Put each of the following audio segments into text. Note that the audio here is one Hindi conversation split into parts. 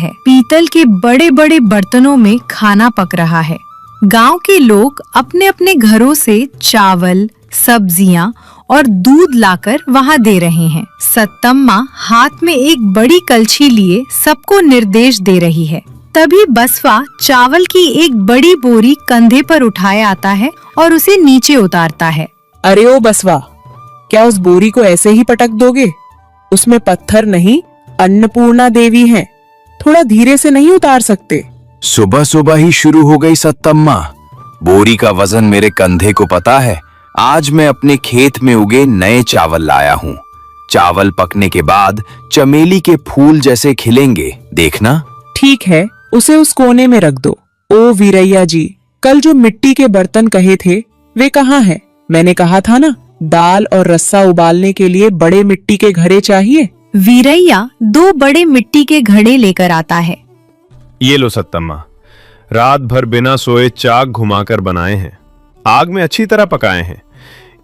है। पीतल के बड़े बड़े बर्तनों में खाना पक रहा है। गांव के लोग अपने अपने घरों से चावल, सब्जियां और दूध लाकर वहां दे रहे हैं। सत्तम्मा हाथ में एक बड़ी कलछी लिए सबको निर्देश दे रही है। तभी बसवा चावल की एक बड़ी बोरी कंधे पर उठाए आता है और उसे नीचे उतारता है। अरे ओ बसवा, क्या उस बोरी को ऐसे ही पटक दोगे? उसमें पत्थर नहीं, अन्नपूर्णा देवी हैं। थोड़ा धीरे से नहीं उतार सकते? सुबह सुबह ही शुरू हो गई सत्तम्मा। बोरी का वजन मेरे कंधे को पता है। आज मैं अपने खेत में उगे नए चावल लाया हूँ। चावल पकने के बाद चमेली के फूल जैसे खिलेंगे, देखना। ठीक है, उसे उस कोने में रख दो। ओ वीरैया जी, कल जो मिट्टी के बर्तन कहे थे वे कहाँ हैं? मैंने कहा था ना, दाल और रस्सा उबालने के लिए बड़े मिट्टी के घड़े चाहिए। वीरैया 2 बड़े मिट्टी के घड़े लेकर आता है। ये लो सत्तम्मा, रात भर बिना सोए चाक घुमाकर बनाए हैं। आग में अच्छी तरह पकाए हैं।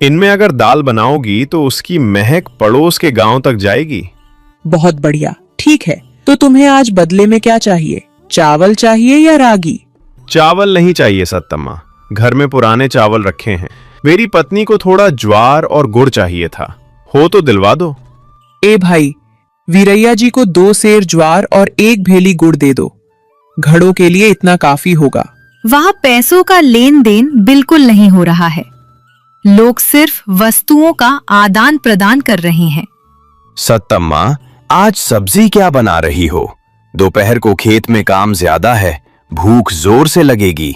इनमें अगर दाल बनाओगी तो उसकी महक पड़ोस के गांव तक जाएगी। बहुत बढ़िया, ठीक है। तो तुम्हें आज बदले में क्या चाहिए? चावल चाहिए या रागी? चावल नहीं चाहिए सत्तम्मा, घर में पुराने चावल रखे हैं। मेरी पत्नी को थोड़ा ज्वार और गुड़ चाहिए था, हो तो दिलवा दो। ए भाई, वीरैया जी को 2 सेर ज्वार और 1 भेली गुड़ दे दो। घड़ों के लिए इतना काफी होगा। वहाँ पैसों का लेन देन बिल्कुल नहीं हो रहा है। लोग सिर्फ वस्तुओं का आदान प्रदान कर रहे हैं। सत्तम्मा, आज सब्जी क्या बना रही हो? दोपहर को खेत में काम ज्यादा है, भूख जोर से लगेगी।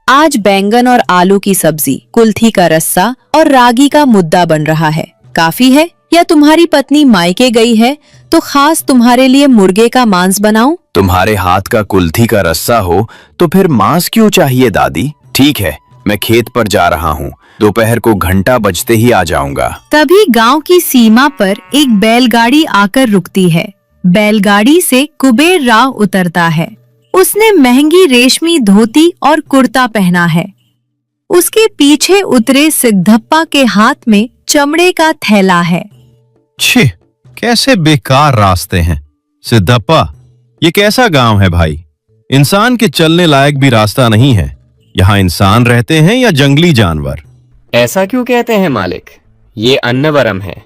आज बैंगन और आलू की सब्जी, कुल्थी का रस्सा और रागी का मुद्दा बन रहा है। काफी है? या तुम्हारी पत्नी मायके गई है तो खास तुम्हारे लिए मुर्गे का मांस बनाऊं? तुम्हारे हाथ का कुल्थी का रस्सा हो तो फिर मांस क्यों चाहिए दादी? ठीक है, मैं खेत पर जा रहा हूँ। दोपहर को घंटा बजते ही आ जाऊंगा। तभी गांव की सीमा पर एक बैलगाड़ी आकर रुकती है। बैलगाड़ी से कुबेर राव उतरता है। उसने महंगी रेशमी धोती और कुर्ता पहना है। उसके पीछे उतरे सिद्धप्पा के हाथ में चमड़े का थैला है। छी, कैसे बेकार रास्ते हैं। सिद्धप्पा, ये कैसा गांव है भाई? इंसान के चलने लायक भी रास्ता नहीं है। यहाँ इंसान रहते हैं या जंगली जानवर? ऐसा क्यों कहते हैं मालिक? ये अन्नवरम है,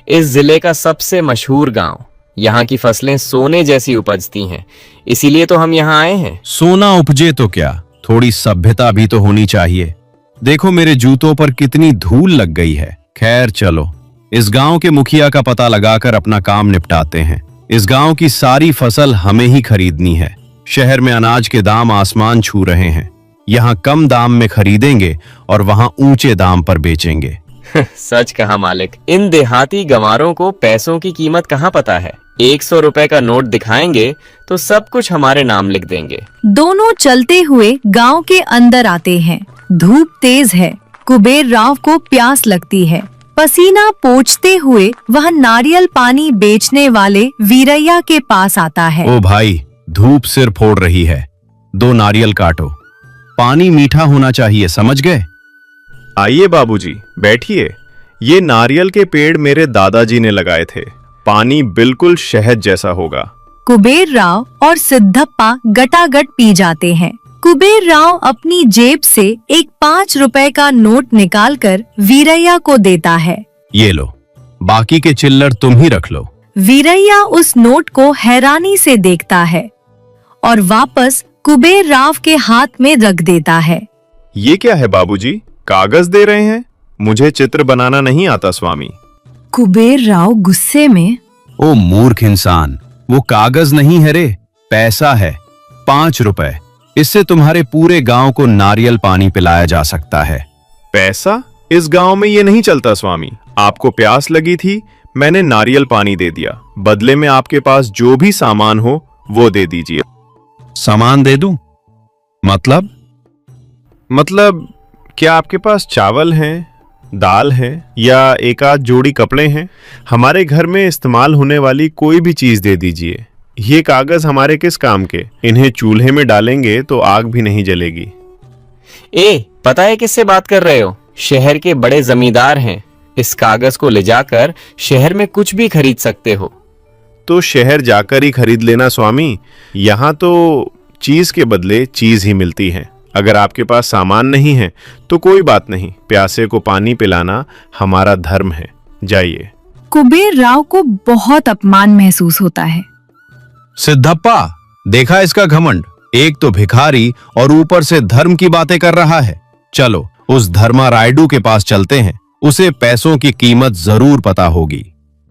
इस जिले का सबसे मशहूर गांव। यहाँ की फसलें सोने जैसी उपजती हैं, इसीलिए तो हम यहाँ आए हैं। सोना उपजे तो क्या, थोड़ी सभ्यता भी तो होनी चाहिए। देखो मेरे जूतों पर कितनी धूल लग गई है। खैर चलो, इस गांव के मुखिया का पता लगाकर अपना काम निपटाते हैं। इस गांव की सारी फसल हमें ही खरीदनी है। शहर में अनाज के दाम आसमान छू रहे हैं। यहाँ कम दाम में खरीदेंगे और वहाँ ऊंचे दाम पर बेचेंगे। सच कहा मालिक, इन देहाती गंवारों को पैसों की कीमत कहाँ पता है। 100 रुपए का नोट दिखाएंगे तो सब कुछ हमारे नाम लिख देंगे। दोनों चलते हुए गांव के अंदर आते हैं। धूप तेज है। कुबेर राव को प्यास लगती है। पसीना पोंछते हुए वह नारियल पानी बेचने वाले वीरैया के पास आता है। ओ भाई, धूप सिर फोड़ रही है, 2 नारियल काटो। पानी मीठा होना चाहिए, समझ गए? आइए बाबूजी, बैठिए। ये नारियल के पेड़ मेरे दादाजी ने लगाए थे। पानी बिल्कुल शहद जैसा होगा। कुबेर राव और सिद्धप्पा गटागट पी जाते हैं। कुबेर राव अपनी जेब से एक 5 रुपए का नोट निकालकर वीरैया को देता है। ये लो, बाकी के चिल्लर तुम ही रख लो। वीरैया उस नोट को हैरानी से देखता है और वापस कुबेर राव के हाथ में रख देता है। ये क्या है बाबूजी, कागज दे रहे हैं? मुझे चित्र बनाना नहीं आता स्वामी। कुबेर राव गुस्से में, ओ मूर्ख इंसान, वो कागज नहीं है रे, पैसा है। 5 रुपए, इससे तुम्हारे पूरे गांव को नारियल पानी पिलाया जा सकता है। पैसा? इस गांव में ये नहीं चलता स्वामी। आपको प्यास लगी थी, मैंने नारियल पानी दे दिया। बदले में आपके पास जो भी सामान हो वो दे दीजिए। सामान दे दूं? मतलब क्या आपके पास चावल हैं, दाल है या एक आध जोड़ी कपड़े हैं? हमारे घर में इस्तेमाल होने वाली कोई भी चीज दे दीजिए। ये कागज हमारे किस काम के? इन्हें चूल्हे में डालेंगे तो आग भी नहीं जलेगी। पता है किससे बात कर रहे हो? शहर के बड़े जमींदार हैं। इस कागज को ले जाकर शहर में कुछ भी खरीद सकते हो। तो शहर जाकर ही खरीद लेना स्वामी। यहाँ तो चीज के बदले चीज ही मिलती है। अगर आपके पास सामान नहीं है तो कोई बात नहीं, प्यासे को पानी पिलाना हमारा धर्म है। जाइए। कुबेर राव को बहुत अपमान महसूस होता है। सिद्धप्पा, देखा इसका घमंड, एक तो भिखारी और ऊपर से धर्म की बातें कर रहा है। चलो उस धर्मा रायडू के पास चलते हैं, उसे पैसों की कीमत जरूर पता होगी।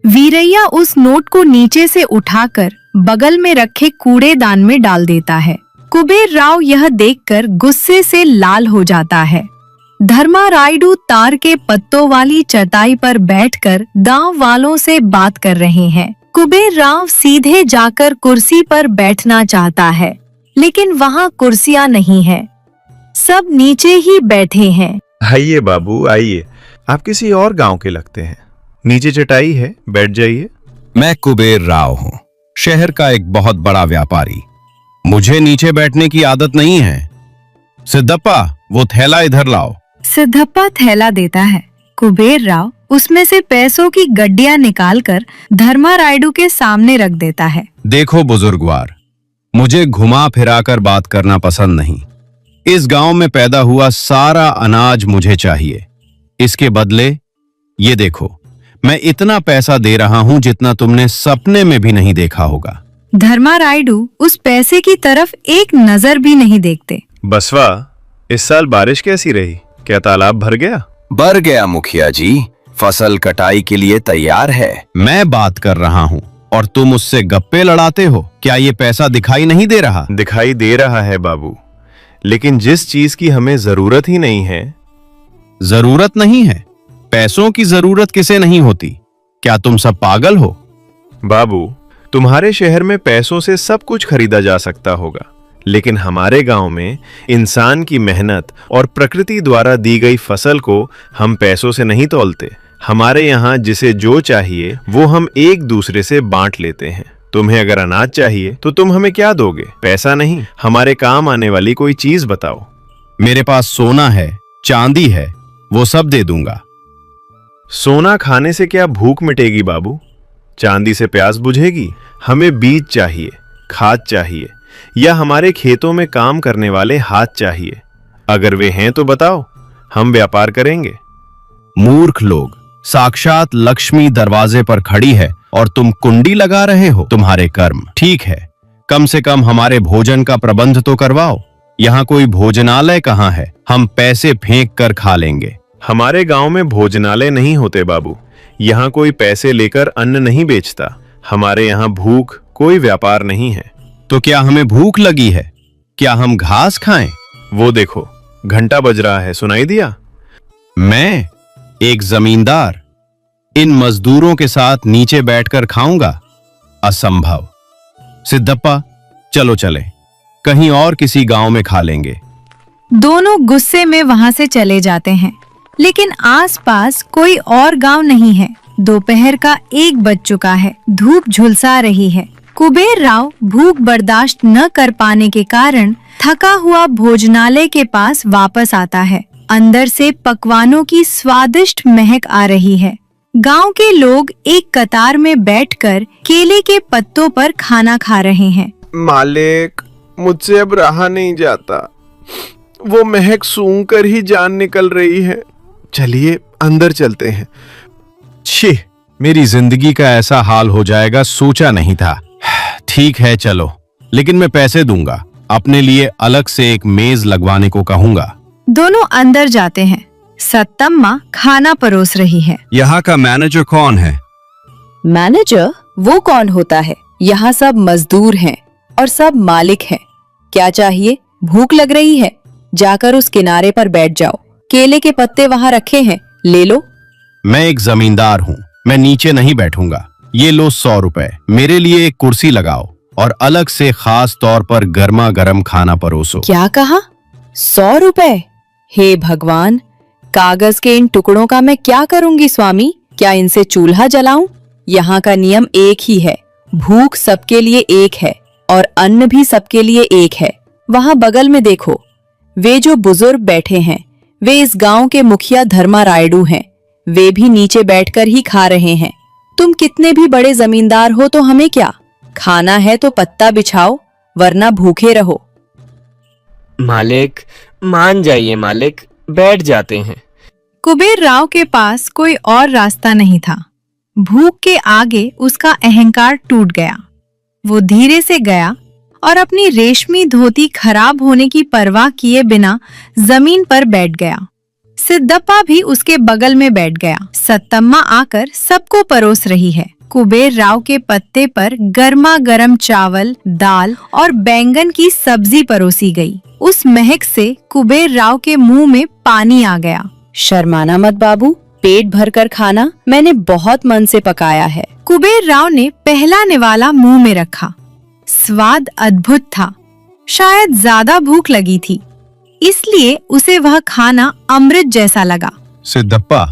वीरैया उस नोट को नीचे से उठाकर बगल में रखे कूड़ेदान में डाल देता है। कुबेर राव यह देखकर गुस्से से लाल हो जाता है। धर्मा रायडू तार के पत्तों वाली चटाई पर बैठकर गांव वालों से बात कर रहे हैं। कुबेर राव सीधे जाकर कुर्सी पर बैठना चाहता है, लेकिन वहाँ कुर्सियाँ नहीं है, सब नीचे ही बैठे हैं। आइए बाबू आइए, आप किसी और गांव के लगते हैं। नीचे चटाई है, बैठ जाइए। मैं कुबेर राव हूँ, शहर का एक बहुत बड़ा व्यापारी। मुझे नीचे बैठने की आदत नहीं है। सिद्धप्पा, वो थैला इधर लाओ। सिद्धप्पा थैला देता है। कुबेर राव उसमें से पैसों की गड्डियां निकालकर धर्मा रायडू के सामने रख देता है। देखो बुजुर्गवार, मुझे घुमा फिराकर बात करना पसंद नहीं। इस गांव में पैदा हुआ सारा अनाज मुझे चाहिए। इसके बदले ये देखो, मैं इतना पैसा दे रहा हूं जितना तुमने सपने में भी नहीं देखा होगा। धर्मा रायडू उस पैसे की तरफ एक नजर भी नहीं देखते। बसवा, इस साल बारिश कैसी रही? क्या तालाब भर गया? भर गया मुखिया जी, फसल कटाई के लिए तैयार है। मैं बात कर रहा हूं और तुम उससे गप्पे लड़ाते हो। क्या ये पैसा दिखाई नहीं दे रहा? दिखाई दे रहा है बाबू, लेकिन जिस चीज की हमें जरूरत ही नहीं है। जरूरत नहीं है? पैसों की जरूरत किसे नहीं होती? क्या तुम सब पागल हो? बाबू, तुम्हारे शहर में पैसों से सब कुछ खरीदा जा सकता होगा, लेकिन हमारे गांव में इंसान की मेहनत और प्रकृति द्वारा दी गई फसल को हम पैसों से नहीं तौलते। हमारे यहाँ जिसे जो चाहिए वो हम एक दूसरे से बांट लेते हैं। तुम्हें अगर अनाज चाहिए तो तुम हमें क्या दोगे? पैसा नहीं, हमारे काम आने वाली कोई चीज बताओ। मेरे पास सोना है, चांदी है, वो सब दे दूंगा। सोना खाने से क्या भूख मिटेगी बाबू? चांदी से प्यास बुझेगी? हमें बीज चाहिए, खाद चाहिए, या हमारे खेतों में काम करने वाले हाथ चाहिए। अगर वे हैं तो बताओ, हम व्यापार करेंगे। मूर्ख लोग, साक्षात लक्ष्मी दरवाजे पर खड़ी है और तुम कुंडी लगा रहे हो। तुम्हारे कर्म ठीक है, कम से कम हमारे भोजन का प्रबंध तो करवाओ। यहाँ कोई भोजनालय कहाँ है? हम पैसे फेंक कर खा लेंगे। हमारे गांव में भोजनालय नहीं होते बाबू। यहाँ कोई पैसे लेकर अन्न नहीं बेचता। हमारे यहाँ भूख कोई व्यापार नहीं है। तो क्या हमें भूख लगी है? क्या हम घास खाएं? वो देखो, घंटा बज रहा है, सुनाई दिया? मैं एक जमींदार इन मजदूरों के साथ नीचे बैठकर खाऊंगा? असंभव। सिद्धप्पा, चलो चले, कहीं और किसी गांव में खा लेंगे। दोनों गुस्से में वहां से चले जाते हैं, लेकिन आसपास कोई और गांव नहीं है। दोपहर का 1 बज चुका है, धूप झुलसा रही है। कुबेर राव भूख बर्दाश्त न कर पाने के कारण थका हुआ भोजनालय के पास वापस आता है। अंदर से पकवानों की स्वादिष्ट महक आ रही है। गांव के लोग एक कतार में बैठकर केले के पत्तों पर खाना खा रहे हैं। मालिक, मुझसे अब रहा नहीं जाता। वो महक सूंघ कर ही जान निकल रही है। चलिए अंदर चलते हैं। छी, मेरी जिंदगी का ऐसा हाल हो जाएगा सोचा नहीं था। ठीक है चलो, लेकिन मैं पैसे दूंगा। अपने लिए अलग से एक मेज लगवाने को कहूंगा। दोनों अंदर जाते हैं। सत्तम्मा खाना परोस रही है। यहाँ का मैनेजर कौन है? मैनेजर? वो कौन होता है? यहाँ सब मजदूर हैं और सब मालिक हैं। क्या चाहिए? भूख लग रही है? जाकर उस किनारे पर बैठ जाओ। केले के पत्ते वहाँ रखे हैं, ले लो। मैं एक जमींदार हूँ, मैं नीचे नहीं बैठूंगा। ये लो 100 रुपए, मेरे लिए एक कुर्सी लगाओ और अलग से खास तौर पर गर्मा गर्म खाना परोसो। क्या कहा? 100 रुपए? हे भगवान, कागज के इन टुकड़ों का मैं क्या करूंगी स्वामी? क्या इनसे चूल्हा जलाऊं? यहाँ का नियम एक ही है, भूख सबके लिए एक है और अन्न भी सबके लिए एक है। वहाँ बगल में देखो, वे जो बुजुर्ग बैठे हैं वे इस गांव के मुखिया धर्मा रायडू हैं। वे भी नीचे बैठकर ही खा रहे हैं। तुम कितने भी बड़े जमींदार हो तो हमें क्या, खाना है तो पत्ता बिछाओ वरना भूखे रहो। मालिक, मान जाइए मालिक, बैठ जाते हैं। कुबेर राव के पास कोई और रास्ता नहीं था। भूख के आगे उसका अहंकार टूट गया। वो धीरे से गया और अपनी रेशमी धोती खराब होने की परवाह किए बिना जमीन पर बैठ गया। सिद्धप्पा भी उसके बगल में बैठ गया। सत्तम्मा आकर सबको परोस रही है। कुबेर राव के पत्ते पर गर्मा गर्म चावल, दाल और बैंगन की सब्जी परोसी गई। उस महक से कुबेर राव के मुंह में पानी आ गया। शर्माना मत बाबू, पेट भरकर खाना, मैंने बहुत मन से पकाया है। कुबेर राव ने पहला निवाला मुंह में रखा। स्वाद अद्भुत था। शायद ज्यादा भूख लगी थी, इसलिए उसे वह खाना अमृत जैसा लगा। सिद्धप्पा,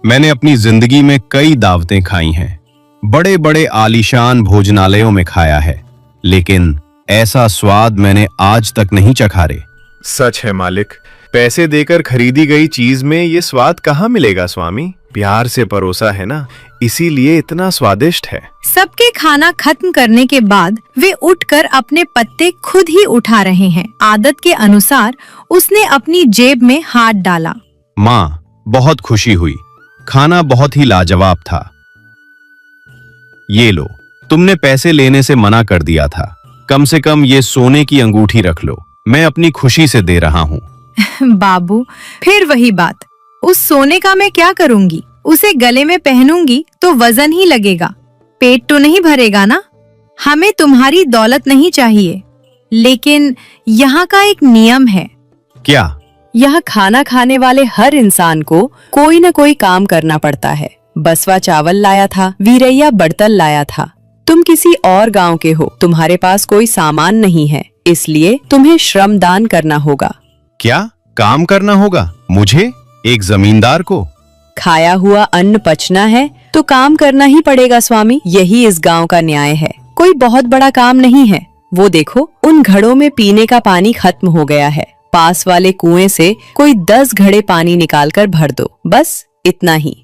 मैंने अपनी जिंदगी में कई दावतें खाई हैं, बड़े बड़े आलीशान भोजनालयों में खाया है, लेकिन ऐसा स्वाद मैंने आज तक नहीं चखा रे। सच है मालिक, पैसे देकर खरीदी गई चीज में ये स्वाद कहाँ मिलेगा स्वामी? प्यार से परोसा है ना, इसीलिए इतना स्वादिष्ट है। सबके खाना खत्म करने के बाद वे उठकर अपने पत्ते खुद ही उठा रहे हैं। आदत के अनुसार उसने अपनी जेब में हाथ डाला। माँ, बहुत खुशी हुई, खाना बहुत ही लाजवाब था। ये लो, तुमने पैसे लेने से मना कर दिया था, कम से कम ये सोने की अंगूठी रख लो, मैं अपनी खुशी से दे रहा हूँ। बाबू, फिर वही बात, उस सोने का मैं क्या करूंगी? उसे गले में पहनूंगी तो वजन ही लगेगा, पेट तो नहीं भरेगा ना। हमें तुम्हारी दौलत नहीं चाहिए, लेकिन यहाँ का एक नियम है। क्या? यह खाना खाने वाले हर इंसान को कोई न कोई काम करना पड़ता है। बसवा चावल लाया था, वीरैया बर्तन लाया था। तुम किसी और गांव के हो, तुम्हारे पास कोई सामान नहीं है, इसलिए तुम्हें श्रम दान करना होगा। क्या काम करना होगा? मुझे, एक जमींदार को? खाया हुआ अन्न पचना है तो काम करना ही पड़ेगा स्वामी, यही इस गांव का न्याय है। कोई बहुत बड़ा काम नहीं है। वो देखो, उन घड़ों में पीने का पानी खत्म हो गया है, पास वाले कुएं से कोई 10 घड़े पानी निकाल कर भर दो, बस इतना ही।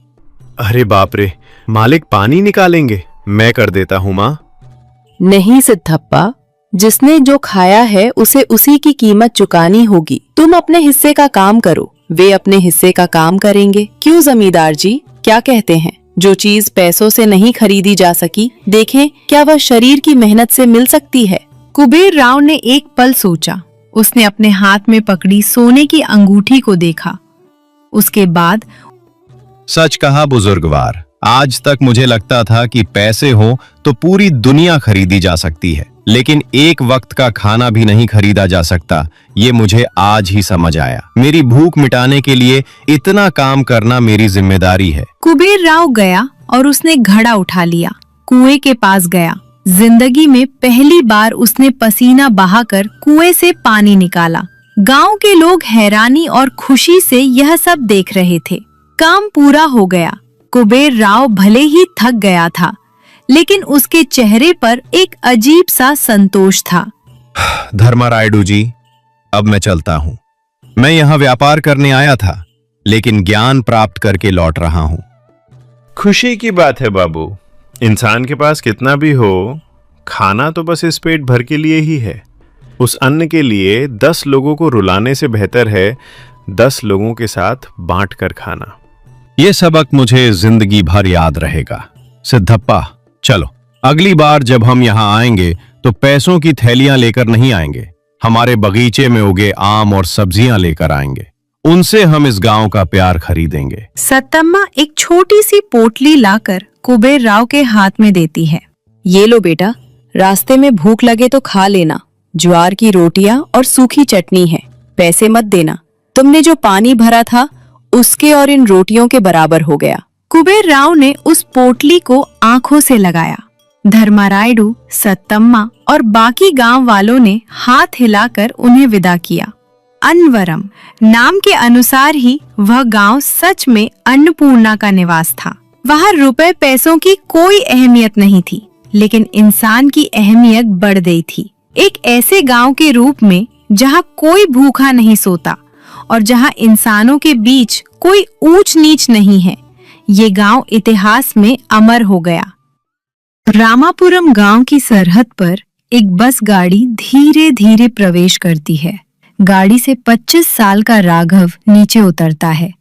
अरे बाप रे, मालिक पानी निकालेंगे? मैं कर देता हूँ माँ। नहीं सिद्धप्पा, जिसने जो खाया है उसे उसी की कीमत चुकानी होगी। तुम अपने हिस्से का काम करो, वे अपने हिस्से का काम करेंगे। क्यों जमींदार जी, क्या कहते हैं? जो चीज पैसों से नहीं खरीदी जा सकी, देखें क्या वह शरीर की मेहनत से मिल सकती है? कुबेर राव ने एक पल सोचा। उसने अपने हाथ में पकड़ी सोने की अंगूठी को देखा। उसके बाद, सच कहा बुजुर्गवार, आज तक मुझे लगता था कि पैसे हो तो पूरी दुनिया खरीदी जा सकती है, लेकिन एक वक्त का खाना भी नहीं खरीदा जा सकता, ये मुझे आज ही समझ आया। मेरी भूख मिटाने के लिए इतना काम करना मेरी जिम्मेदारी है। कुबेर राव गया और उसने घड़ा उठा लिया, कुएं के पास गया। जिंदगी में पहली बार उसने पसीना बहाकर कुएं से पानी निकाला। गांव के लोग हैरानी और खुशी से यह सब देख रहे थे। काम पूरा हो गया। कुबेर राव भले ही थक गया था, लेकिन उसके चेहरे पर एक अजीब सा संतोष था। धर्मारायडू जी, अब मैं चलता हूँ। मैं यहाँ व्यापार करने आया था, लेकिन ज्ञान प्राप्त करके लौट रहा हूँ। खुशी की बात है बाबू, इंसान के पास कितना भी हो, खाना तो बस इस पेट भर के लिए ही है। उस अन्न के लिए 10 लोगों को रुलाने से बेहतर है 10 लोगों के साथ बांट कर खाना। ये सबक मुझे जिंदगी भर याद रहेगा। सिद्धप्पा, चलो, अगली बार जब हम यहाँ आएंगे तो पैसों की थैलियां लेकर नहीं आएंगे, हमारे बगीचे में उगे आम और सब्जियां लेकर आएंगे। उनसे हम इस गांव का प्यार खरीदेंगे। सत्तम्मा एक छोटी सी पोटली लाकर कुबेर राव के हाथ में देती है। ये लो बेटा, रास्ते में भूख लगे तो खा लेना, ज्वार की रोटियां और सूखी चटनी है, पैसे मत देना। तुमने जो पानी भरा था उसके और इन रोटियों के बराबर हो गया। कुबेर राव ने उस पोटली को आंखों से लगाया। धर्मारायडू, सत्तम्मा और बाकी गांव वालों ने हाथ हिलाकर उन्हें विदा किया। अन्नवरम नाम के अनुसार ही वह गांव सच में अन्नपूर्णा का निवास था। वहाँ रुपए पैसों की कोई अहमियत नहीं थी, लेकिन इंसान की अहमियत बढ़ गई थी। एक ऐसे गांव के रूप में जहाँ कोई भूखा नहीं सोता और जहाँ इंसानों के बीच कोई ऊंच नीच नहीं है। ये गांव इतिहास में अमर हो गया। रामापुरम गांव की सरहद पर एक बस गाड़ी धीरे धीरे प्रवेश करती है। गाड़ी से 25 साल का राघव नीचे उतरता है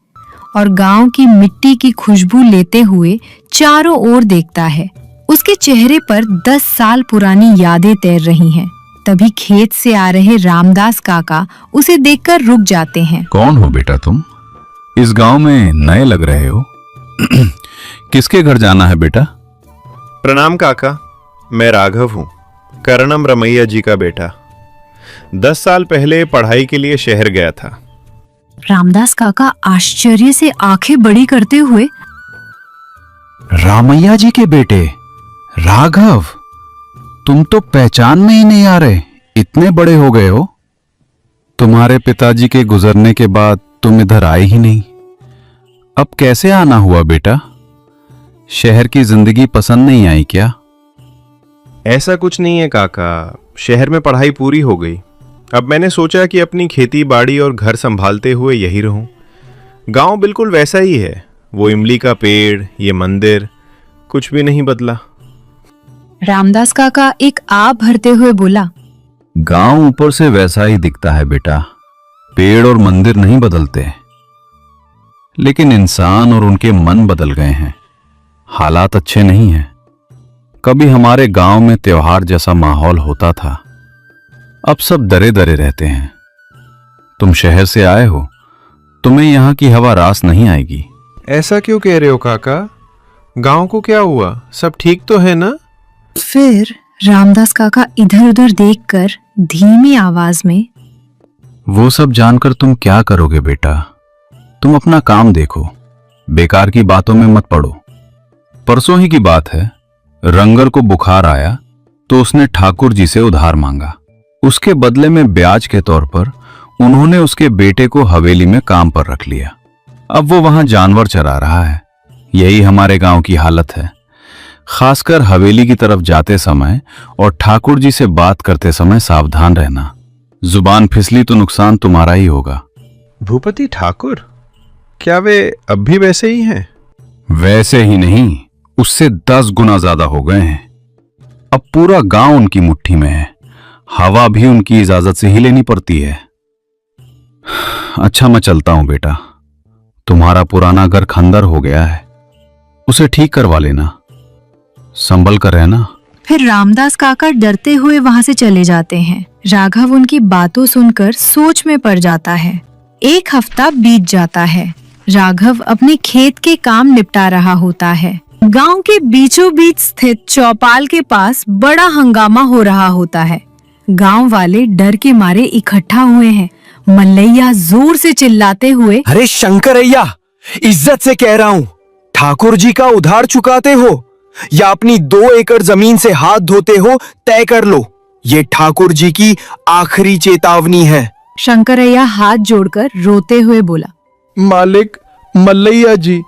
और गांव की मिट्टी की खुशबू लेते हुए चारों ओर देखता है। उसके चेहरे पर 10 साल पुरानी यादें तैर रही हैं। तभी खेत से आ रहे रामदास काका उसे देखकर रुक जाते हैं। कौन हो बेटा तुम? इस गांव में नए लग रहे हो। किसके घर जाना है बेटा? प्रणाम काका, मैं राघव हूँ, करणम रमैया जी का बेटा। 10 साल पहले पढ़ाई के लिए शहर गया था। रामदास काका आश्चर्य से आंखें बड़ी करते हुए, रामैया जी के बेटे राघव, तुम तो पहचान में ही नहीं आ रहे, इतने बड़े हो गए हो। तुम्हारे पिताजी के गुजरने के बाद तुम इधर आए ही नहीं। अब कैसे आना हुआ बेटा? शहर की जिंदगी पसंद नहीं आई क्या? ऐसा कुछ नहीं है काका, शहर में पढ़ाई पूरी हो गई। अब मैंने सोचा कि अपनी खेती बाड़ी और घर संभालते हुए यही रहूं। गांव बिल्कुल वैसा ही है, वो इमली का पेड़, ये मंदिर, कुछ भी नहीं बदला। रामदास काका एक आ भरते हुए बोला, गांव ऊपर से वैसा ही दिखता है बेटा, पेड़ और मंदिर नहीं बदलते, लेकिन इंसान और उनके मन बदल गए हैं। हालात अच्छे नहीं हैं। कभी हमारे गांव में त्योहार जैसा माहौल होता था, अब सब डरे डरे रहते हैं। तुम शहर से आए हो, तुम्हें यहाँ की हवा रास नहीं आएगी। ऐसा क्यों कह रहे हो काका? गांव को क्या हुआ? सब ठीक तो है ना? फिर रामदास काका इधर उधर देखकर धीमी आवाज में, वो सब जानकर तुम क्या करोगे बेटा? तुम अपना काम देखो, बेकार की बातों में मत पड़ो। परसों ही की बात है, रंगर को बुखार आया तो उसने ठाकुर जी से उधार मांगा। उसके बदले में ब्याज के तौर पर उन्होंने उसके बेटे को हवेली में काम पर रख लिया। अब वो वहां जानवर चरा रहा है। यही हमारे गांव की हालत है, खासकर हवेली की तरफ जाते समय और ठाकुर जी से बात करते समय सावधान रहना। जुबान फिसली तो नुकसान तुम्हारा ही होगा। भूपति ठाकुर, क्या वे अब भी वैसे ही हैं? वैसे ही नहीं, उससे 10 गुना ज्यादा हो गए हैं। अब पूरा गांव उनकी मुट्ठी में है, हवा भी उनकी इजाजत से ही लेनी पड़ती है। अच्छा, मैं चलता हूं बेटा, तुम्हारा पुराना घर खंडर हो गया है, उसे ठीक करवा लेना, संभल कर रहना। फिर रामदास काका डरते हुए वहां से चले जाते हैं। राघव उनकी बातों सुनकर सोच में पड़ जाता है। 1 हफ्ता बीत जाता है। राघव अपने खेत के काम निपटा रहा होता है। गांव के बीचों बीच स्थित चौपाल के पास बड़ा हंगामा हो रहा होता है। गांव वाले डर के मारे इकट्ठा हुए हैं। मल्लैया जोर से चिल्लाते हुए, अरे शंकरैया, इज्जत से कह रहा हूँ, ठाकुर जी का उधार चुकाते हो या अपनी 2 एकड़ जमीन से हाथ धोते हो, तय कर लो। ये ठाकुर जी की आखिरी चेतावनी है। शंकरैया हाथ जोड़कर रोते हुए बोला, मालिक, मल्लैया जी,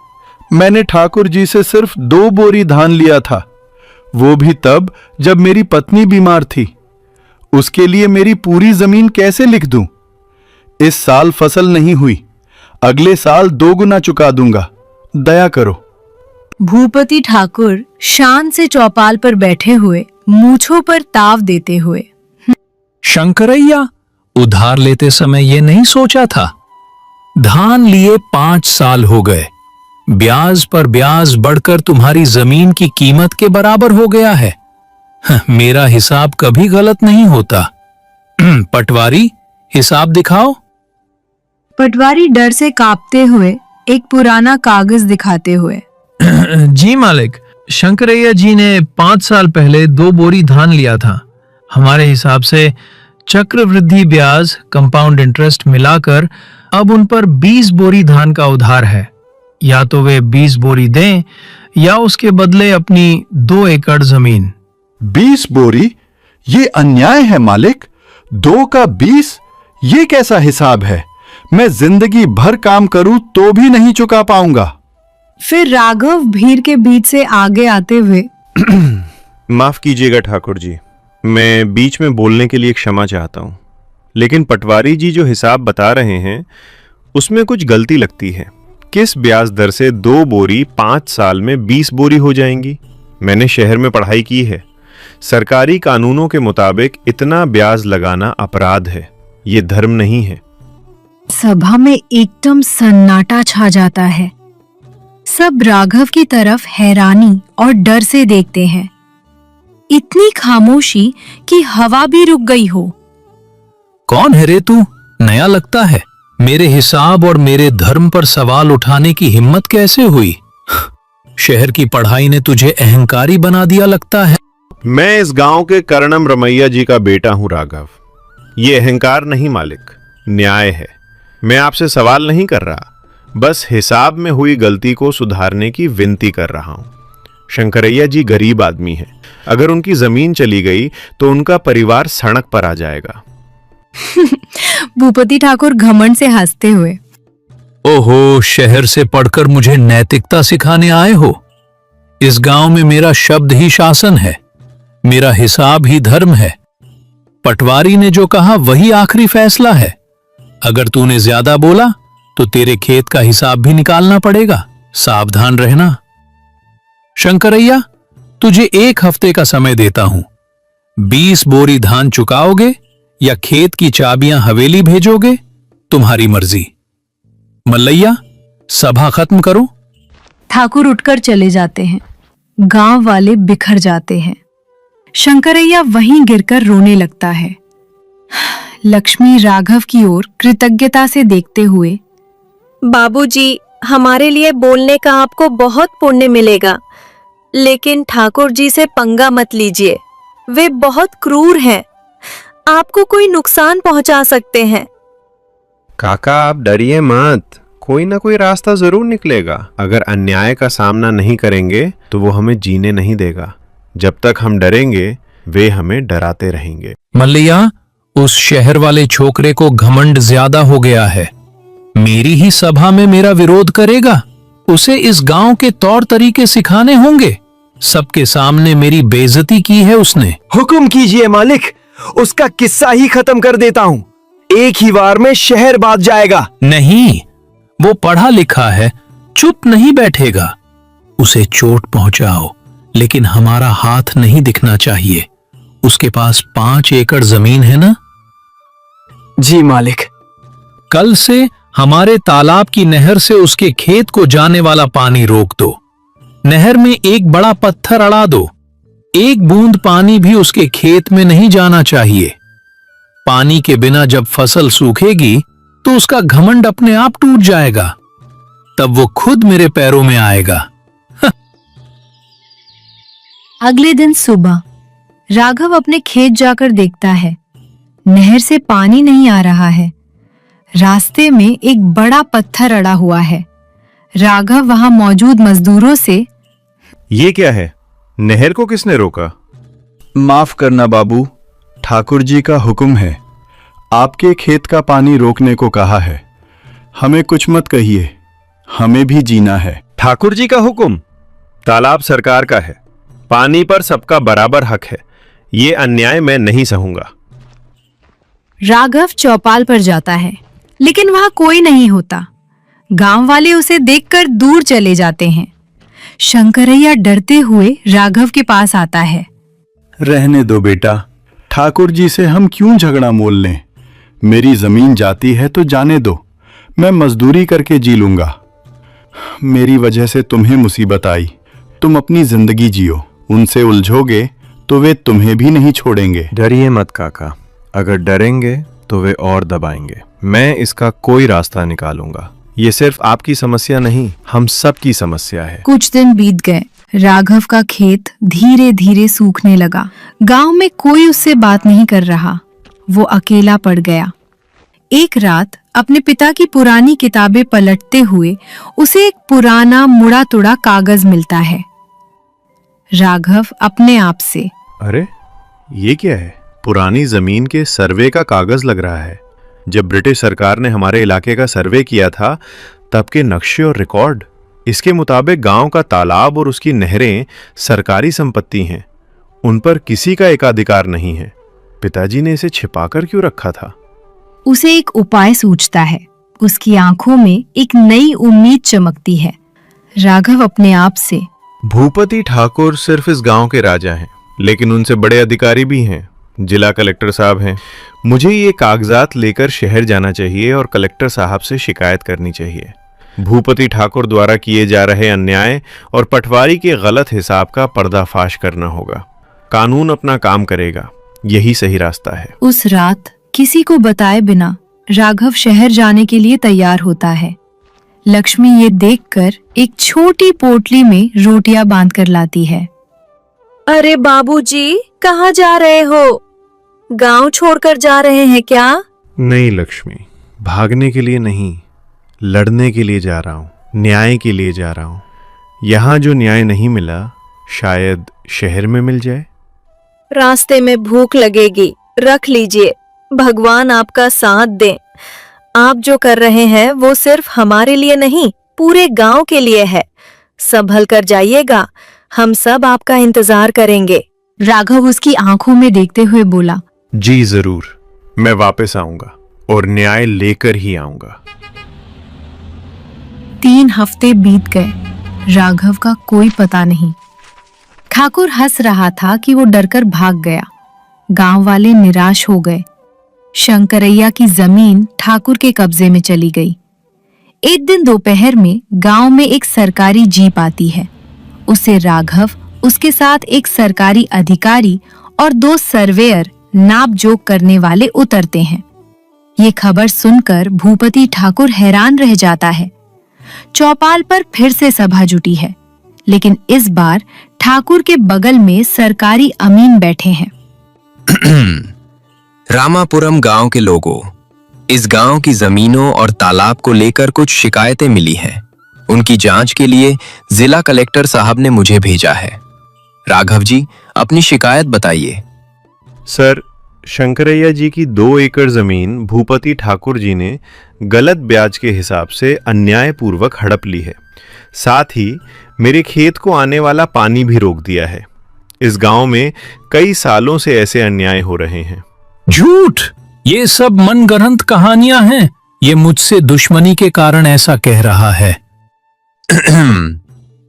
मैंने ठाकुर जी से सिर्फ 2 बोरी धान लिया था, वो भी तब जब मेरी पत्नी बीमार थी। उसके लिए मेरी पूरी जमीन कैसे लिख दूं? इस साल फसल नहीं हुई, अगले साल 2 गुना चुका दूंगा, दया करो। भूपति ठाकुर शान से चौपाल पर बैठे हुए मूंछों पर ताव देते हुए, शंकरैया, उधार लेते समय ये नहीं सोचा था? धान लिए 5 साल हो गए, ब्याज पर ब्याज बढ़कर तुम्हारी जमीन की कीमत के बराबर हो गया है। मेरा हिसाब कभी गलत नहीं होता। पटवारी, हिसाब दिखाओ। पटवारी डर से कांपते हुए एक पुराना कागज दिखाते हुए, जी मालिक, शंकरैया जी ने 5 साल पहले 2 बोरी धान लिया था। हमारे हिसाब से चक्रवृद्धि ब्याज, कंपाउंड इंटरेस्ट मिलाकर अब उन पर 20 बोरी धान का उधार है। या तो वे 20 बोरी दें या उसके बदले अपनी 2 एकड़ जमीन। 20 बोरी? ये अन्याय है मालिक। 2 का 20? ये कैसा हिसाब है? मैं जिंदगी भर काम करूं तो भी नहीं चुका पाऊंगा। फिर राघव भीड़ के बीच से आगे आते हुए, माफ कीजिएगा ठाकुर जी, मैं बीच में बोलने के लिए क्षमा चाहता हूँ, लेकिन पटवारी जी जो हिसाब बता रहे हैं उसमें कुछ गलती लगती है। किस ब्याज दर से 2 बोरी 5 साल में 20 बोरी हो जाएंगी? मैंने शहर में पढ़ाई की है। सरकारी कानूनों के मुताबिक इतना ब्याज लगाना अपराध है, ये धर्म नहीं है। सभा में एकदम सन्नाटा छा जाता है। सब राघव की तरफ हैरानी और डर से देखते हैं। इतनी खामोशी कि हवा भी रुक गई हो। कौन है रे तू? नया लगता है। मेरे हिसाब और मेरे धर्म पर सवाल उठाने की हिम्मत कैसे हुई? शहर की पढ़ाई ने तुझे अहंकारी बना दिया लगता है। मैं इस गांव के कर्णम रमैया जी का बेटा हूं राघव। ये अहंकार नहीं मालिक, न्याय है। मैं आपसे सवाल नहीं कर रहा, बस हिसाब में हुई गलती को सुधारने की विनती कर रहा हूं। शंकरैया जी गरीब आदमी हैं। अगर उनकी जमीन चली गई तो उनका परिवार सड़क पर आ जाएगा। भूपति ठाकुर घमंड से हंसते हुए, ओहो, शहर से पढ़कर मुझे नैतिकता सिखाने आए हो? इस गांव में मेरा शब्द ही शासन है, मेरा हिसाब ही धर्म है। पटवारी ने जो कहा वही आखिरी फैसला है। अगर तूने ज्यादा बोला तो तेरे खेत का हिसाब भी निकालना पड़ेगा। सावधान रहना। शंकरैया, तुझे 1 हफ्ते का समय देता हूं। 20 बोरी धान चुकाओगे या खेत की चाबियां हवेली भेजोगे? तुम्हारी मर्जी। मल्लैया, सभा खत्म करो। ठाकुर उठकर चले जाते हैं। गांव वाले बिखर जाते हैं। शंकरैया वहीं गिरकर रोने लगता है। लक्ष्मी राघव की ओर कृतज्ञता से देखते हुए, बाबूजी, हमारे लिए बोलने का आपको बहुत पुण्य मिलेगा, लेकिन ठाकुर जी से पंगा मत लीजिए। वे बहुत क्रूर हैं, आपको कोई नुकसान पहुंचा सकते हैं। काका, आप डरिए मत, कोई ना कोई रास्ता जरूर निकलेगा। अगर अन्याय का सामना नहीं करेंगे तो वो हमें जीने नहीं देगा। जब तक हम डरेंगे वे हमें डराते रहेंगे। मल्लिया, उस शहर वाले छोकरे को घमंड ज्यादा हो गया है। मेरी ही सभा में मेरा विरोध करेगा। उसे इस गांव के तौर तरीके सिखाने होंगे। सबके सामने मेरी बेइज्जती की है उसने। हुक्म कीजिए मालिक, उसका किस्सा ही खत्म कर देता हूँ। एक ही वार में शहर बात जाएगा। नहीं, वो पढ़ा लिखा है, चुप नहीं बैठेगा। उसे चोट पहुंचाओ, लेकिन हमारा हाथ नहीं दिखना चाहिए। उसके पास 5 एकड़ जमीन है ना? जी मालिक। कल से हमारे तालाब की नहर से उसके खेत को जाने वाला पानी रोक दो। नहर में एक बड़ा पत्थर अड़ा दो। एक बूंद पानी भी उसके खेत में नहीं जाना चाहिए। पानी के बिना जब फसल सूखेगी तो उसका घमंड अपने आप टूट जाएगा। तब वो खुद मेरे पैरों में आएगा। अगले दिन सुबह राघव अपने खेत जाकर देखता है, नहर से पानी नहीं आ रहा है। रास्ते में एक बड़ा पत्थर अड़ा हुआ है। राघव वहां मौजूद मजदूरों से, ये क्या है? नहर को किसने रोका? माफ करना बाबू, ठाकुर जी का हुक्म है। आपके खेत का पानी रोकने को कहा है। हमें कुछ मत कहिए, हमें भी जीना है। ठाकुर जी का हुक्म? तालाब सरकार का है, पानी पर सबका बराबर हक है। ये अन्याय मैं नहीं सहूंगा। राघव चौपाल पर जाता है, लेकिन वहां कोई नहीं होता। गांव वाले उसे देखकर दूर चले जाते हैं। शंकरैया डरते हुए राघव के पास आता है। रहने दो बेटा, ठाकुर जी से हम क्यों झगड़ा मोल लें। मेरी जमीन जाती है तो जाने दो, मैं मजदूरी करके जी लूंगा। मेरी वजह से तुम्हें मुसीबत आई, तुम अपनी जिंदगी जियो। उनसे उलझोगे तो वे तुम्हें भी नहीं छोड़ेंगे। डरिए मत काका, अगर डरेंगे तो वे और दबाएंगे। मैं इसका कोई रास्ता निकालूंगा। ये सिर्फ आपकी समस्या नहीं, हम सब की समस्या है। कुछ दिन बीत गए। राघव का खेत धीरे धीरे सूखने लगा। गांव में कोई उससे बात नहीं कर रहा। वो अकेला पड़ गया। एक रात अपने पिता की पुरानी किताबें पलटते हुए उसे एक पुराना मुड़ा तुड़ा कागज मिलता है। राघव अपने आप से, अरे ये क्या है? पुरानी जमीन के सर्वे का कागज लग रहा है। जब ब्रिटिश सरकार ने हमारे इलाके का सर्वे किया था तब के नक्शे और रिकॉर्ड। इसके मुताबिक गांव का तालाब और उसकी नहरें सरकारी संपत्ति हैं। उन पर किसी का एकाधिकार नहीं है। पिताजी ने इसे छिपाकर क्यों रखा था? उसे एक उपाय सूझता है। उसकी आंखों में एक नई उम्मीद चमकती है। राघव अपने आप से, भूपति ठाकुर सिर्फ इस गांव के राजा हैं, लेकिन उनसे बड़े अधिकारी भी हैं। जिला कलेक्टर साहब हैं। मुझे ये कागजात लेकर शहर जाना चाहिए और कलेक्टर साहब से शिकायत करनी चाहिए। भूपति ठाकुर द्वारा किए जा रहे अन्याय और पटवारी के गलत हिसाब का पर्दाफाश करना होगा। कानून अपना काम करेगा, यही सही रास्ता है। उस रात किसी को बताए बिना राघव शहर जाने के लिए तैयार होता है। लक्ष्मी ये देखकर एक छोटी पोटली में रोटियां बांधकर लाती है। अरे बाबूजी, कहाँ जा रहे हो? गांव छोड़कर जा रहे हैं क्या? नहीं लक्ष्मी, भागने के लिए नहीं, लड़ने के लिए जा रहा हूँ, न्याय के लिए जा रहा हूँ। यहाँ जो न्याय नहीं मिला, शायद शहर में मिल जाए। रास्ते में भूख लगेगी, रख लीजिए। भगवान आपका साथ दे। आप जो कर रहे हैं वो सिर्फ हमारे लिए नहीं, पूरे गांव के लिए है। संभल कर जाइएगा, हम सब आपका इंतजार करेंगे। राघव उसकी आंखों में देखते हुए बोला, जी जरूर, मैं वापस आऊंगा और न्याय लेकर ही आऊंगा। 3 हफ्ते बीत गए। राघव का कोई पता नहीं। ठाकुर हंस रहा था कि वो डरकर भाग गया। गांव वाले निराश हो गए। शंकरैया की जमीन ठाकुर के कब्जे में चली गई। एक दिन दोपहर में गांव में एक सरकारी जीप आती है। उसे राघव, उसके साथ एक सरकारी अधिकारी और 2 सर्वेयर नाप जोक करने वाले उतरते हैं। ये खबर सुनकर भूपति ठाकुर हैरान रह जाता है। चौपाल पर फिर से सभा जुटी है, लेकिन इस बार ठाकुर के बगल में सरकारी अमीन बैठे हैं। रामापुरम गांव के लोगों, इस गांव की जमीनों और तालाब को लेकर कुछ शिकायतें मिली हैं। उनकी जांच के लिए जिला कलेक्टर साहब ने मुझे भेजा है। राघव जी, अपनी शिकायत बताइए। सर, शंकरैया जी की 2 एकड़ जमीन भूपति ठाकुर जी ने गलत ब्याज के हिसाब से अन्यायपूर्वक हड़प ली है। साथ ही मेरे खेत को आने वाला पानी भी रोक दिया है। इस गांव में कई सालों से ऐसे अन्याय हो रहे हैं। झूठ! ये सब मनगढ़ंत कहानियां हैं। ये मुझसे दुश्मनी के कारण ऐसा कह रहा है।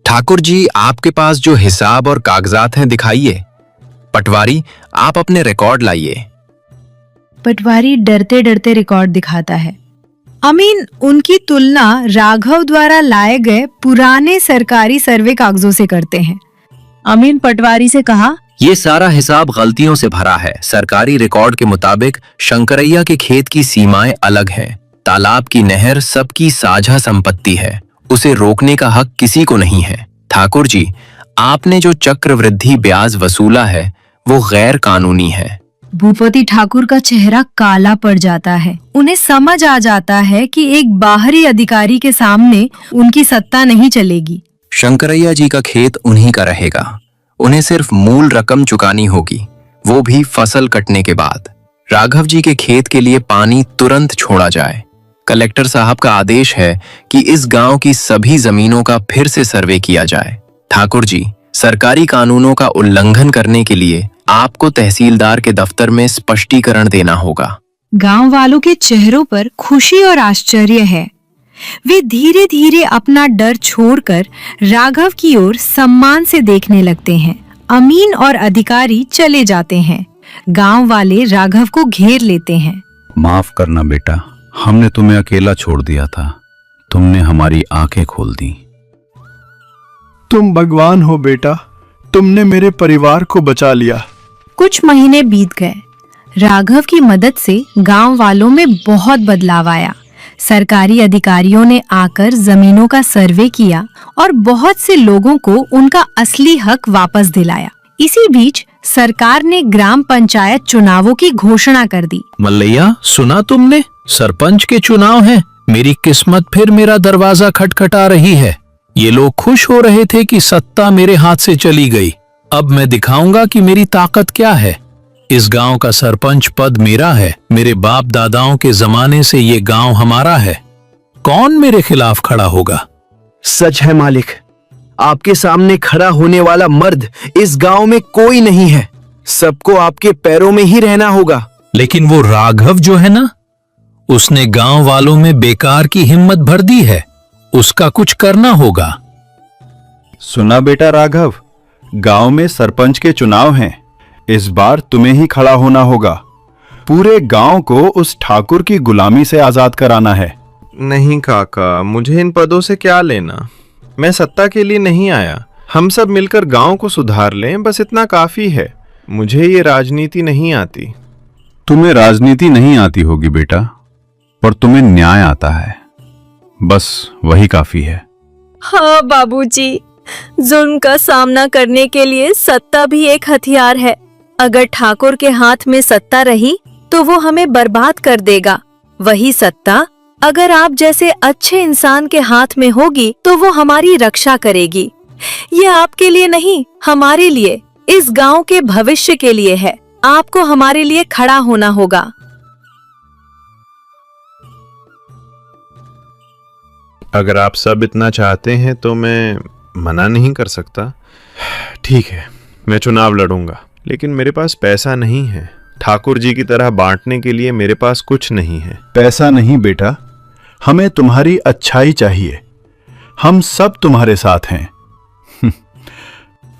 ठाकुर जी, आपके पास जो हिसाब और कागजात हैं दिखाइए। पटवारी, आप अपने रिकॉर्ड लाइए। पटवारी डरते डरते रिकॉर्ड दिखाता है। अमीन उनकी तुलना राघव द्वारा लाए गए पुराने सरकारी सर्वे कागजों से करते हैं। अमीन पटवारी से कहा, ये सारा हिसाब गलतियों से भरा है। सरकारी रिकॉर्ड के मुताबिक शंकरैया के खेत की सीमाएं अलग हैं। तालाब की नहर सबकी साझा संपत्ति है। उसे रोकने का हक किसी को नहीं है। ठाकुर जी, आपने जो चक्रवृद्धि ब्याज वसूला है वो गैर कानूनी है। भूपति ठाकुर का चेहरा काला पड़ जाता है। उन्हें समझ आ जाता है कि एक बाहरी अधिकारी के सामने उनकी सत्ता नहीं चलेगी। शंकरैया जी का खेत उन्हीं का रहेगा। उन्हें सिर्फ मूल रकम चुकानी होगी, वो भी फसल कटने के बाद। राघव जी के खेत के लिए पानी तुरंत छोड़ा जाए। कलेक्टर साहब का आदेश है कि इस गांव की सभी जमीनों का फिर से सर्वे किया जाए। ठाकुर जी, सरकारी कानूनों का उल्लंघन करने के लिए आपको तहसीलदार के दफ्तर में स्पष्टीकरण देना होगा। गांव वालों के चेहरों पर खुशी और आश्चर्य है। वे धीरे धीरे अपना डर छोड़कर राघव की ओर सम्मान से देखने लगते हैं। अमीन और अधिकारी चले जाते हैं। गांव वाले राघव को घेर लेते हैं। माफ करना बेटा, हमने तुम्हें अकेला छोड़ दिया था। तुमने हमारी आंखें खोल दी। तुम भगवान हो बेटा, तुमने मेरे परिवार को बचा लिया। कुछ महीने बीत गए। राघव की मदद से गांव वालों में बहुत बदलाव आया। सरकारी अधिकारियों ने आकर जमीनों का सर्वे किया और बहुत से लोगों को उनका असली हक वापस दिलाया। इसी बीच सरकार ने ग्राम पंचायत चुनावों की घोषणा कर दी। मल्लैया, सुना तुमने? सरपंच के चुनाव हैं। मेरी किस्मत फिर मेरा दरवाजा खटखटा रही है। ये लोग खुश हो रहे थे कि सत्ता मेरे हाथ से चली गई। अब मैं दिखाऊंगा कि मेरी ताकत क्या है। इस गांव का सरपंच पद मेरा है। मेरे बाप दादाओं के जमाने से ये गांव हमारा है। कौन मेरे खिलाफ खड़ा होगा? सच है मालिक, आपके सामने खड़ा होने वाला मर्द इस गांव में कोई नहीं है। सबको आपके पैरों में ही रहना होगा। लेकिन वो राघव जो है ना, उसने गांव वालों में बेकार की हिम्मत भर दी है। उसका कुछ करना होगा। सुना बेटा राघव, गांव में सरपंच के चुनाव हैं। इस बार तुम्हें ही खड़ा होना होगा। पूरे गांव को उस ठाकुर की गुलामी से आजाद कराना है। नहीं काका, मुझे इन पदों से क्या लेना। मैं सत्ता के लिए नहीं आया। हम सब मिलकर गांव को सुधार लें, बस इतना काफी है। मुझे ये राजनीति नहीं आती। तुम्हें राजनीति नहीं आती होगी बेटा, पर तुम्हें न्याय आता है, बस वही काफी है। हाँ बाबूजी, जुल्म का सामना करने के लिए सत्ता भी एक हथियार है। अगर ठाकुर के हाथ में सत्ता रही तो वो हमें बर्बाद कर देगा। वही सत्ता अगर आप जैसे अच्छे इंसान के हाथ में होगी तो वो हमारी रक्षा करेगी। ये आपके लिए नहीं, हमारे लिए, इस गांव के भविष्य के लिए है। आपको हमारे लिए खड़ा होना होगा। अगर आप सब इतना चाहते हैं तो मैं मना नहीं कर सकता। ठीक है, मैं चुनाव लड़ूंगा, लेकिन मेरे पास पैसा नहीं है। ठाकुर जी की तरह बांटने के लिए मेरे पास कुछ नहीं है। पैसा नहीं बेटा, हमें तुम्हारी अच्छाई चाहिए। हम सब तुम्हारे साथ हैं।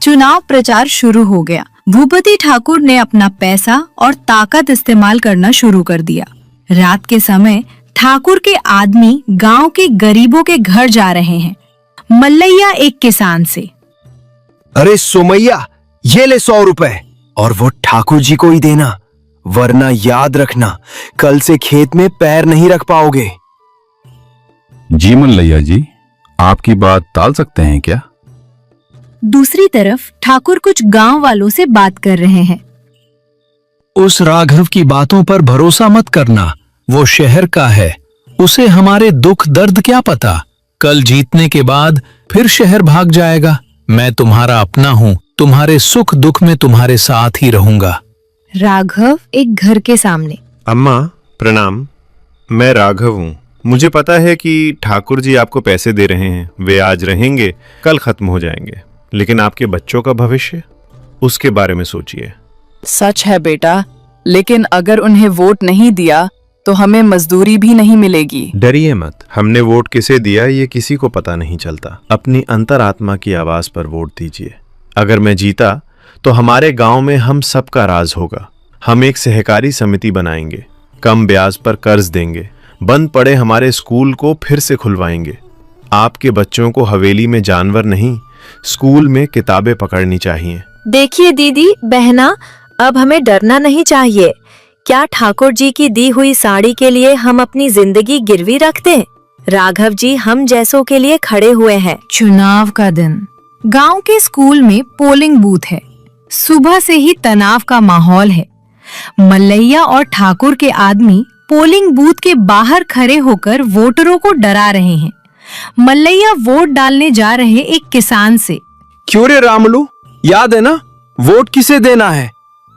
चुनाव प्रचार शुरू हो गया। भूपति ठाकुर ने अपना पैसा और ताकत इस्तेमाल करना शुरू कर दिया। रात के समय ठाकुर के आदमी गांव के गरीबों के घर जा रहे हैं। मल्लैया एक किसान से, अरे सोमैया, ये ले 100 रुपए और वो ठाकुर जी को ही देना, वरना याद रखना कल से खेत में पैर नहीं रख पाओगे। जी मल्लैया जी, आपकी बात टाल सकते हैं क्या? दूसरी तरफ ठाकुर कुछ गांव वालों से बात कर रहे हैं। उस राघव की बातों पर भरोसा मत करना। वो शहर का है, उसे हमारे दुख दर्द क्या पता। कल जीतने के बाद फिर शहर भाग जाएगा। मैं तुम्हारा अपना हूँ, तुम्हारे सुख दुख में तुम्हारे साथ ही रहूंगा। राघव एक घर के सामने, अम्मा प्रणाम, मैं राघव हूँ। मुझे पता है कि ठाकुर जी आपको पैसे दे रहे हैं, वे आज रहेंगे, कल खत्म हो जाएंगे, लेकिन आपके बच्चों का भविष्य, उसके बारे में सोचिए। सच है बेटा, लेकिन अगर उन्हें वोट नहीं दिया तो हमें मजदूरी भी नहीं मिलेगी। डरिए मत, हमने वोट किसे दिया ये किसी को पता नहीं चलता। अपनी अंतरात्मा की आवाज पर वोट दीजिए। अगर मैं जीता तो हमारे गांव में हम सबका राज होगा। हम एक सहकारी समिति बनाएंगे, कम ब्याज पर कर्ज देंगे, बंद पड़े हमारे स्कूल को फिर से खुलवाएंगे। आपके बच्चों को हवेली में जानवर नहीं, स्कूल में किताबें पकड़नी चाहिए। देखिए दीदी, बहना, अब हमें डरना नहीं चाहिए। क्या ठाकुर जी की दी हुई साड़ी के लिए हम अपनी जिंदगी गिरवी रख दें? राघव जी हम जैसों के लिए खड़े हुए हैं। चुनाव का दिन। गांव के स्कूल में पोलिंग बूथ है। सुबह से ही तनाव का माहौल है। मल्लैया और ठाकुर के आदमी पोलिंग बूथ के बाहर खड़े होकर वोटरों को डरा रहे हैं। मल्लैया वोट डालने जा रहे एक किसान से, क्यों रे रामलू, याद है ना वोट किसे देना है?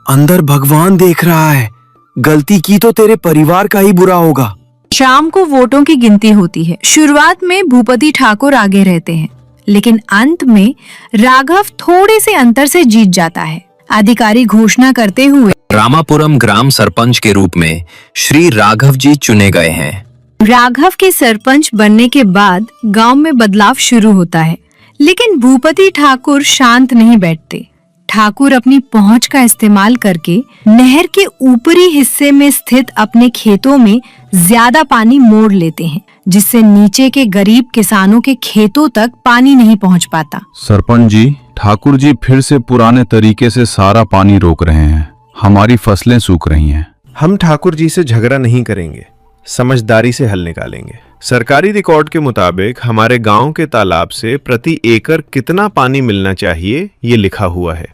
अंदर भगवान देख रहा है, गलती की तो तेरे परिवार का ही बुरा होगा। शाम को वोटों की गिनती होती है। शुरुआत में भूपति ठाकुर आगे रहते हैं, लेकिन अंत में राघव थोड़े से अंतर से जीत जाता है। अधिकारी घोषणा करते हुए, रामापुरम ग्राम सरपंच के रूप में श्री राघव जी चुने गए हैं। राघव के सरपंच बनने के बाद गांव में बदलाव शुरू होता है, लेकिन भूपति ठाकुर शांत नहीं बैठते। ठाकुर अपनी पहुंच का इस्तेमाल करके नहर के ऊपरी हिस्से में स्थित अपने खेतों में ज्यादा पानी मोड़ लेते हैं, जिससे नीचे के गरीब किसानों के खेतों तक पानी नहीं पहुंच पाता। सरपंच जी, ठाकुर जी फिर से पुराने तरीके से सारा पानी रोक रहे हैं। हमारी फसलें सूख रही हैं। हम ठाकुर जी से झगड़ा नहीं करेंगे, समझदारी से हल निकालेंगे। सरकारी रिकॉर्ड के मुताबिक हमारे गांव के तालाब से प्रति एकड़ कितना पानी मिलना चाहिए ये लिखा हुआ है।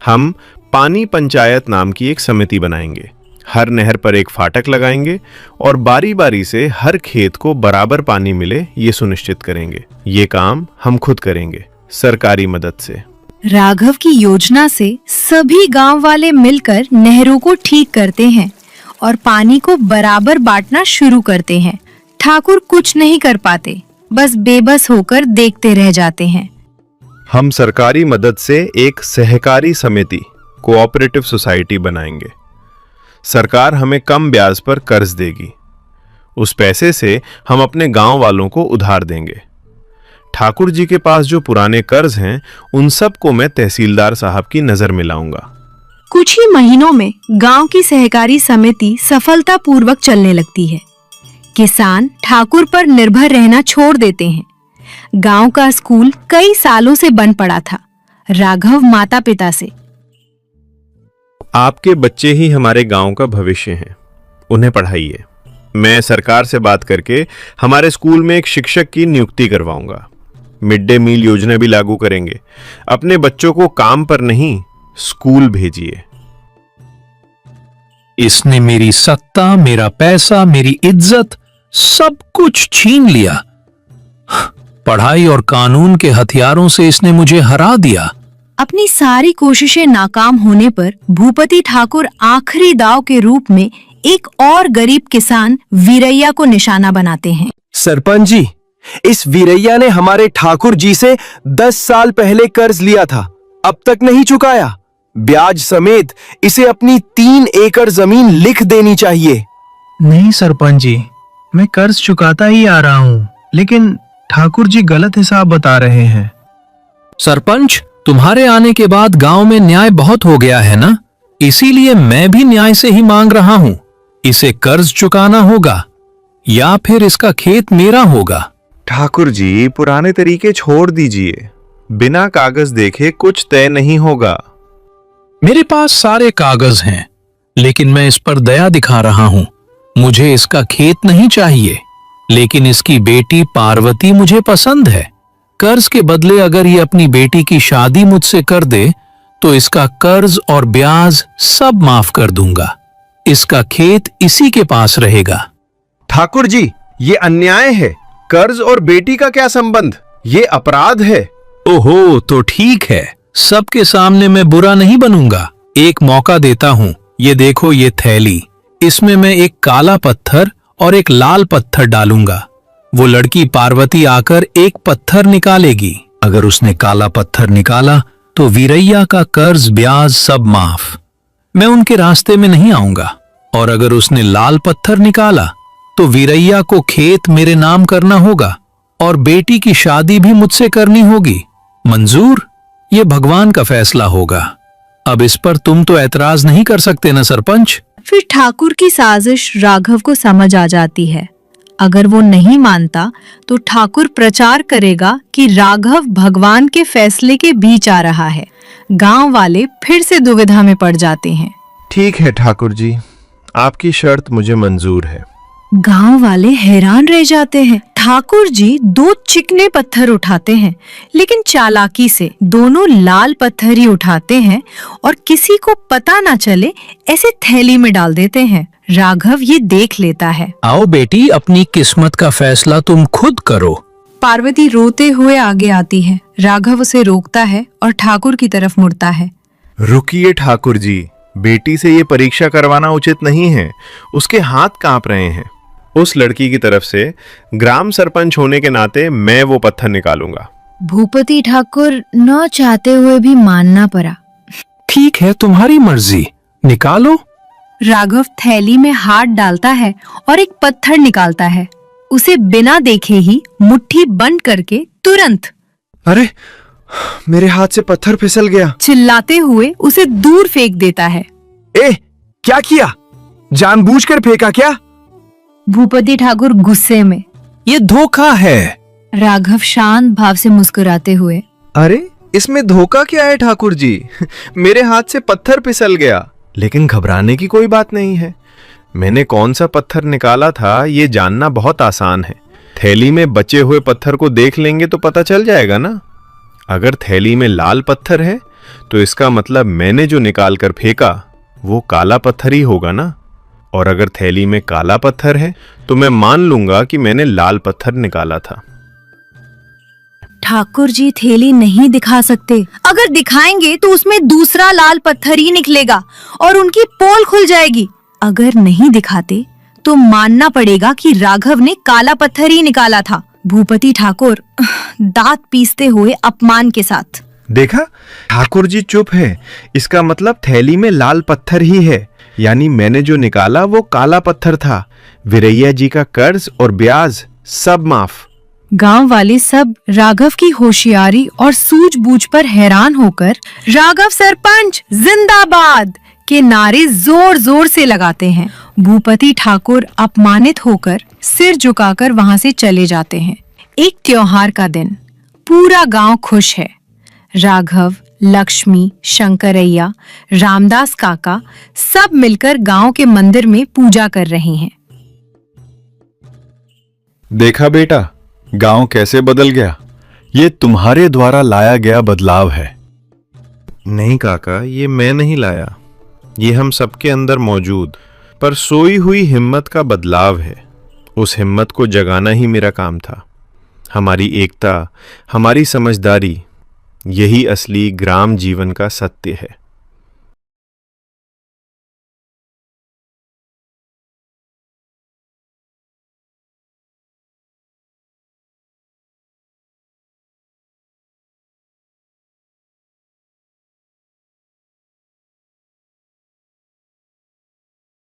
हम पानी पंचायत नाम की एक समिति बनाएंगे। हर नहर पर एक फाटक लगाएंगे और बारी बारी से हर खेत को बराबर पानी मिले ये सुनिश्चित करेंगे। ये काम हम खुद करेंगे, सरकारी मदद से। राघव की योजना से सभी गांव वाले मिलकर नहरों को ठीक करते हैं और पानी को बराबर बांटना शुरू करते हैं। ठाकुर कुछ नहीं कर पाते, बस बेबस होकर देखते रह जाते हैं। हम सरकारी मदद से एक सहकारी समिति, कोऑपरेटिव सोसाइटी बनाएंगे। सरकार हमें कम ब्याज पर कर्ज देगी। उस पैसे से हम अपने गांव वालों को उधार देंगे। ठाकुर जी के पास जो पुराने कर्ज हैं उन सब को मैं तहसीलदार साहब की नजर में लाऊंगा। कुछ ही महीनों में गांव की सहकारी समिति सफलतापूर्वक चलने लगती है। किसान ठाकुर पर निर्भर रहना छोड़ देते हैं। गांव का स्कूल कई सालों से बंद पड़ा था। राघव माता पिता से, आपके बच्चे ही हमारे गांव का भविष्य हैं, उन्हें पढ़ाइए। मैं सरकार से बात करके हमारे स्कूल में एक शिक्षक की नियुक्ति करवाऊंगा। मिड डे मील योजना भी लागू करेंगे। अपने बच्चों को काम पर नहीं, स्कूल भेजिए। इसने मेरी सत्ता, मेरा पैसा, मेरी इज्जत सब कुछ छीन लिया। पढ़ाई और कानून के हथियारों से इसने मुझे हरा दिया। अपनी सारी कोशिशें नाकाम होने पर भूपति ठाकुर आखिरी दाव के रूप में एक और गरीब किसान वीरैया को निशाना बनाते हैं। सरपंच जी, इस वीरैया ने हमारे ठाकुर जी से 10 साल पहले कर्ज लिया था, अब तक नहीं चुकाया। ब्याज समेत इसे अपनी 3 एकड़ जमीन लिख देनी चाहिए। नहीं सरपंच जी, मैं कर्ज चुकाता ही आ रहा हूँ, लेकिन ठाकुर जी गलत हिसाब बता रहे हैं। सरपंच, तुम्हारे आने के बाद गांव में न्याय बहुत हो गया है ना, इसीलिए मैं भी न्याय से ही मांग रहा हूँ। इसे कर्ज चुकाना होगा या फिर इसका खेत मेरा होगा। ठाकुर जी, पुराने तरीके छोड़ दीजिए। बिना कागज देखे कुछ तय नहीं होगा। मेरे पास सारे कागज हैं, लेकिन मैं इस पर दया दिखा रहा हूँ। मुझे इसका खेत नहीं चाहिए, लेकिन इसकी बेटी पार्वती मुझे पसंद है। कर्ज के बदले अगर ये अपनी बेटी की शादी मुझसे कर दे तो इसका कर्ज और ब्याज सब माफ कर दूंगा। इसका खेत इसी के पास रहेगा। ठाकुर जी, ये अन्याय है। कर्ज और बेटी का क्या संबंध? ये अपराध है। ओहो, तो ठीक है, सबके सामने मैं बुरा नहीं बनूंगा। एक मौका देता हूँ। ये देखो, ये थैली, इसमें मैं एक काला पत्थर और एक लाल पत्थर डालूंगा। वो लड़की पार्वती आकर एक पत्थर निकालेगी। अगर उसने काला पत्थर निकाला तो वीरैया का कर्ज ब्याज सब माफ। मैं उनके रास्ते में नहीं आऊंगा। और अगर उसने लाल पत्थर निकाला तो वीरैया को खेत मेरे नाम करना होगा और बेटी की शादी भी मुझसे करनी होगी। मंजूर? ये भगवान का फैसला होगा। अब इस पर तुम तो ऐतराज नहीं कर सकते ना सरपंच? फिर ठाकुर की साजिश राघव को समझ आ जाती है। अगर वो नहीं मानता तो ठाकुर प्रचार करेगा कि राघव भगवान के फैसले के बीच आ रहा है। गांव वाले फिर से दुविधा में पड़ जाते हैं। ठीक है ठाकुर जी, आपकी शर्त मुझे मंजूर है। गांव वाले हैरान रह जाते हैं। ठाकुर जी 2 चिकने पत्थर उठाते हैं, लेकिन चालाकी से दोनों लाल पत्थर ही उठाते हैं और किसी को पता ना चले ऐसे थैली में डाल देते हैं। राघव ये देख लेता है। आओ बेटी, अपनी किस्मत का फैसला तुम खुद करो। पार्वती रोते हुए आगे आती है। राघव उसे रोकता है और ठाकुर की तरफ मुड़ता है। रुकिए ठाकुर जी, बेटी से ये परीक्षा करवाना उचित नहीं है। उसके हाथ कांप रहे हैं। उस लड़की की तरफ से ग्राम सरपंच होने के नाते मैं वो पत्थर निकालूंगा। भूपति ठाकुर न चाहते हुए भी मानना पड़ा। ठीक है, तुम्हारी मर्जी, निकालो। राघव थैली में हाथ डालता है और एक पत्थर निकालता है। उसे बिना देखे ही मुट्ठी बंद करके तुरंत, अरे, मेरे हाथ से पत्थर फिसल गया। चिल्लाते हुए उसे दूर फेंक देता है। ए, क्या किया? जानबूझकर फेंका क्या? भूपति ठाकुर गुस्से में, ये धोखा है। राघव शांत भाव से मुस्कुराते हुए, अरे, इसमें धोखा क्या है ठाकुर जी? मेरे हाथ से पत्थर फिसल गया। लेकिन घबराने की कोई बात नहीं है। मैंने कौन सा पत्थर निकाला था ये जानना बहुत आसान है। थैली में बचे हुए पत्थर को देख लेंगे तो पता चल जाएगा ना। अगर थैली में लाल पत्थर है तो इसका मतलब मैंने जो निकाल कर फेंका वो काला पत्थर ही होगा ना। और अगर थैली में काला पत्थर है तो मैं मान लूंगा कि मैंने लाल पत्थर निकाला था। ठाकुर जी थैली नहीं दिखा सकते। अगर दिखाएंगे तो उसमें दूसरा लाल पत्थर ही निकलेगा और उनकी पोल खुल जाएगी। अगर नहीं दिखाते तो मानना पड़ेगा कि राघव ने काला पत्थर ही निकाला था। भूपति ठाकुर दांत पीसते हुए अपमान के साथ, देखा, ठाकुर जी चुप है। इसका मतलब थैली में लाल पत्थर ही है, यानी मैंने जो निकाला वो काला पत्थर था। वीरैया जी का कर्ज और ब्याज सब माफ। गांव वाले सब राघव की होशियारी और सूझबूझ पर हैरान होकर राघव सरपंच जिंदाबाद के नारे जोर जोर से लगाते हैं। भूपति ठाकुर अपमानित होकर सिर झुकाकर वहां से चले जाते हैं। एक त्योहार का दिन, पूरा गांव खुश है। राघव, लक्ष्मी, शंकरैया, रामदास काका सब मिलकर गांव के मंदिर में पूजा कर रहे हैं। देखा बेटा, गांव कैसे बदल गया। ये तुम्हारे द्वारा लाया गया बदलाव है। नहीं काका, ये मैं नहीं लाया, ये हम सबके अंदर मौजूद पर सोई हुई हिम्मत का बदलाव है। उस हिम्मत को जगाना ही मेरा काम था। हमारी एकता, हमारी समझदारी, यही असली ग्राम जीवन का सत्य है।